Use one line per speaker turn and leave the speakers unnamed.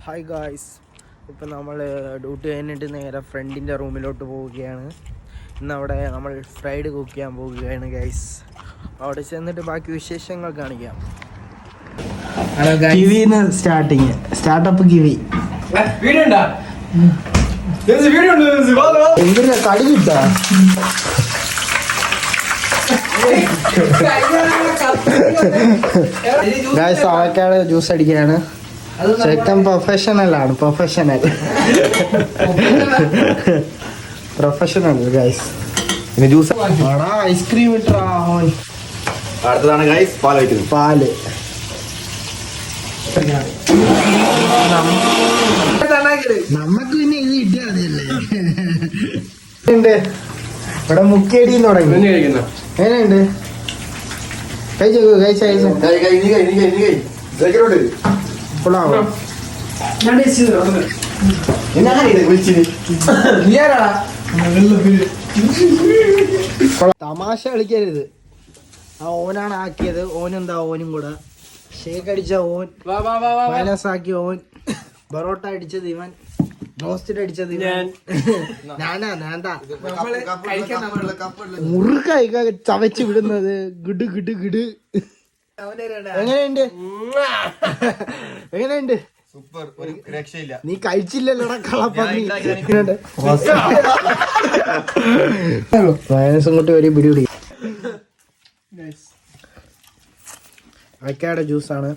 Hi guys, ഇപ്പം നമ്മൾ duty കഴിഞ്ഞിട്ട് നേരെ ഫ്രണ്ടിൻ്റെ റൂമിലോട്ട് പോവുകയാണ്. ഇന്നവിടെ നമ്മൾ ഫ്രൈഡ് കുക്ക് ചെയ്യാൻ പോവുകയാണ് ഗൈസ്. അവിടെ ചെന്നിട്ട് ബാക്കി വിശേഷങ്ങൾ കാണിക്കാം. കിവിന്ന് സ്റ്റാർട്ടപ്പ് കിവി എന്തിനാ കടി കിട്ടാ? ഗായ്സ്, അവക്കാട് ജ്യൂസ് അടിക്കുകയാണ്. ചെക്കൻ പ്രൊഫഷണലാണ്, പ്രൊഫഷണൽ ഗൈസ്.
പിന്നെ ജ്യൂസ്
ഐസ്ക്രീം ഇട്ടാ.
അടുത്തതാണ് ഗൈസ് പാല് വയ്ക്കുന്നത്.
പാല് നമ്മക്ക് പിന്നെ ഇത് കിട്ടിയാ മതിയല്ലേ. ഇവിടെ മുക്കേടിന്ന് തുടങ്ങി. എങ്ങനെയുണ്ട്? തമാശ കളിക്കരുത്. ആ ഓനാണ് ആക്കിയത്. ഓനെന്താ ഓനും കൂടെ ഷേക്ക് അടിച്ച ഓൻ, മൈനസ് ആക്കിയ ഓൻ, ബറോട്ട അടിച്ചത് ഇവൻ, റോസ്റ്റഡ് അടിച്ചത് ഇവൻ, മുറുക്കായി ചവച്ച് വിടുന്നത്. ഗിഡ് ഗിഡ് ഗിഡ്. എങ്ങനെയുണ്ട്?
സൂപ്പർ, ഒരു രക്ഷയില്ല.
നീ കഴിച്ചില്ലല്ലോടാ കളപ്പന്നി. മൈനസും കൂട്ടി ഒരു പിടി പിടി. അയക്കാടെ ജ്യൂസാണ്.